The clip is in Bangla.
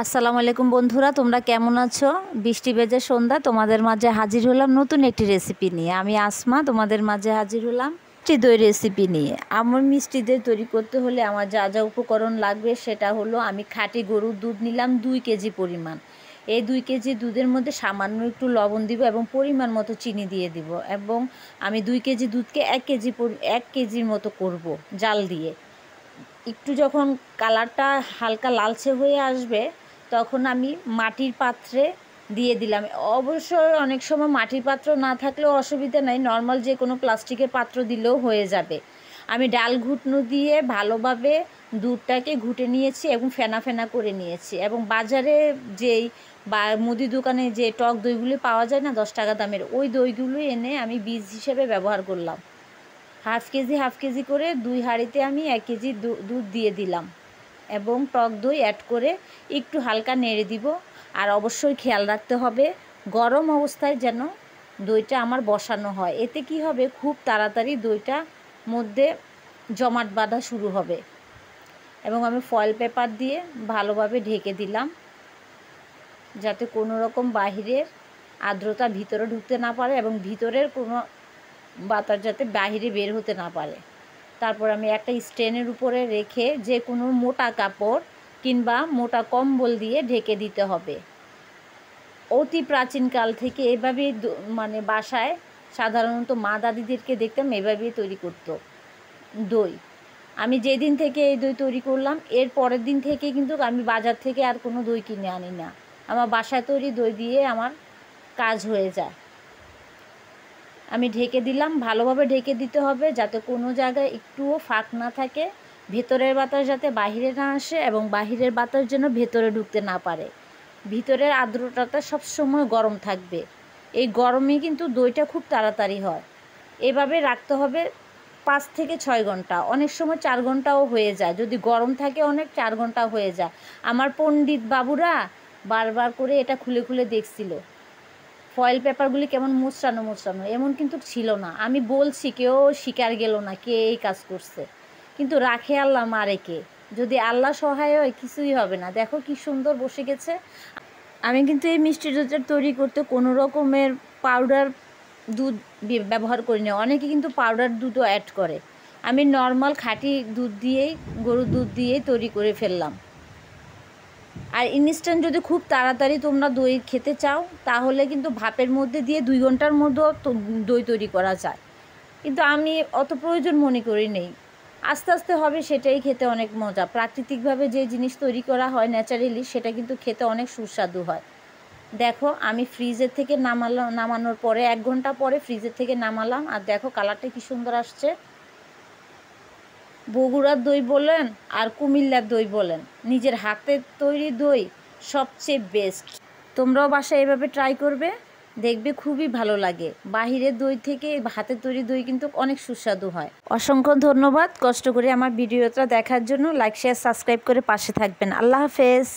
আসসালামু আলাইকুম বন্ধুরা, তোমরা কেমন আছো? বৃষ্টি ভেজা সন্ধ্যা তোমাদের মাঝে হাজির হলাম নতুন একটি রেসিপি নিয়ে। আমি আসমা তোমাদের মাঝে হাজির হলাম মিষ্টি দই রেসিপি নিয়ে। আমার মিষ্টি দই তৈরি করতে হলে আমার যা যা উপকরণ লাগবে সেটা হলো, আমি খাঁটি গরুর দুধ নিলাম 2 কেজি পরিমাণ। এই 2 কেজি দুধের মধ্যে সামান্য একটু লবণ দিব এবং পরিমাণ মতো চিনি দিয়ে দিব, এবং আমি 2 কেজি দুধকে 1 কেজির মতো করব জাল দিয়ে। একটু যখন কালারটা হালকা লালচে হয়ে আসবে তখন আমি মাটির পাত্রে দিয়ে দিলাম। অবশ্যই অনেক সময় মাটির পাত্র না থাকলেও অসুবিধা নাই, নর্মাল যে কোনো প্লাস্টিকের পাত্র দিলেও হয়ে যাবে। আমি ডাল ঘুটনো দিয়ে ভালোভাবে দুধটাকে ঘুটে নিয়েছি এবং ফেনা ফেনা করে নিয়েছি, এবং বাজারে যেই বা মুদি দোকানে যে টক দইগুলি পাওয়া যায় না 10 টাকা দামের, ওই দইগুলি এনে আমি বীজ হিসেবে ব্যবহার করলাম। হাফ কেজি করে 2 হাঁড়িতে আমি 1 কেজি দুধ দিয়ে দিলাম, এবং টক দই অ্যাড করে একটু হালকা নেড়ে দিব। আর অবশ্যই খেয়াল রাখতে হবে গরম অবস্থায় যেন দইটা আমার বসানো হয়, এতে কি হবে, খুব তাড়াতাড়ি দইটা মধ্যে জমাট বাঁধা শুরু হবে। এবং আমি ফয়েল পেপার দিয়ে ভালোভাবে ঢেকে দিলাম, যাতে কোনো রকম বাহিরের আর্দ্রতা ভিতরে ঢুকতে না পারে এবং ভিতরের কোনো বাতাস যাতে বাহিরে বের হতে না পারে। তারপর আমি একটা স্ট্যান্ডের উপরে রেখে যে কোনো মোটা কাপড় কিংবা মোটা কম্বল দিয়ে ঢেকে দিতে হবে। অতি প্রাচীনকাল থেকে এভাবেই বাসায় সাধারণত মা দাদিদেরকে দেখতাম এভাবেই তৈরি করতো দই। আমি যেদিন থেকে এই দই তৈরি করলাম এর পরের দিন থেকে কিন্তু আমি বাজার থেকে আর কোনো দই কিনে আনি না, আমার বাসায় তৈরি দই দিয়ে আমার কাজ হয়ে যায়। আমি ঢেকে দিলাম, ভালোভাবে ঢেকে দিতে হবে যাতে কোনো জায়গায় একটুও ফাঁক না থাকে, ভেতরের বাতাস যাতে বাহিরে না আসে এবং বাহিরের বাতাস যেন ভেতরে ঢুকতে না পারে। ভিতরের আর্দ্রতাটা সবসময় গরম থাকবে, এই গরমে কিন্তু দইটা খুব তাড়াতাড়ি হয়। এভাবে রাখতে হবে 5 থেকে 6 ঘন্টা, অনেক সময় 4 ঘন্টাও হয়ে যায়, যদি গরম থাকে অনেক 4 ঘন্টা হয়ে যায়। আমার পণ্ডিত বাবুরা বারবার করে এটা খুলে খুলে দেখছিল ফয়েল পেপারগুলি কেমন মোচড়ানো, এমন কিন্তু ছিল না। আমি বলছি, কেউ স্বীকার গেল না কে এই কাজ করছে, কিন্তু রাখে আল্লাহ মারে কে, যদি আল্লাহ সহায় হয় কিছুই হবে না। দেখো কি সুন্দর বসে গেছে। আমি কিন্তু এই মিষ্টি দইটা তৈরি করতে কোনো রকমের পাউডার দুধ ব্যবহার করি না, অনেকে কিন্তু পাউডার দুধও অ্যাড করে। আমি নর্মাল খাঁটি দুধ দিয়েই, গরুর দুধ দিয়েই তৈরি করে ফেললাম। আর ইনস্ট্যান্ট যদি খুব তাড়াতাড়ি তোমরা দই খেতে চাও তাহলে কিন্তু ভাপের মধ্যে দিয়ে 2 ঘন্টার মধ্যেও দই তৈরি করা যায়, কিন্তু আমি অত প্রয়োজন মনে করি নেই। আস্তে আস্তে হবে, সেটাই খেতে অনেক মজা। প্রাকৃতিকভাবে যে জিনিস তৈরি করা হয় ন্যাচারালি, সেটা কিন্তু খেতে অনেক সুস্বাদু হয়। দেখো আমি ফ্রিজের থেকে নামানোর পরে 1 ঘন্টা পরে ফ্রিজের থেকে নামালাম, আর দেখো কালারটা কি সুন্দর আসছে। বগুড়ার দই বলেন আর কুমিল্লার দই বলেন, নিজের হাতের তৈরি দই সবচেয়ে বেস্ট। তোমরাও বাসায় এভাবে ট্রাই করবে, দেখবে খুবই ভালো লাগে। বাহিরের দই থেকে হাতের তৈরি দই কিন্তু অনেক সুস্বাদু হয়। অসংখ্য ধন্যবাদ কষ্ট করে আমার ভিডিওটা দেখার জন্য। লাইক, শেয়ার, সাবস্ক্রাইব করে পাশে থাকবেন। আল্লাহ হাফেজ।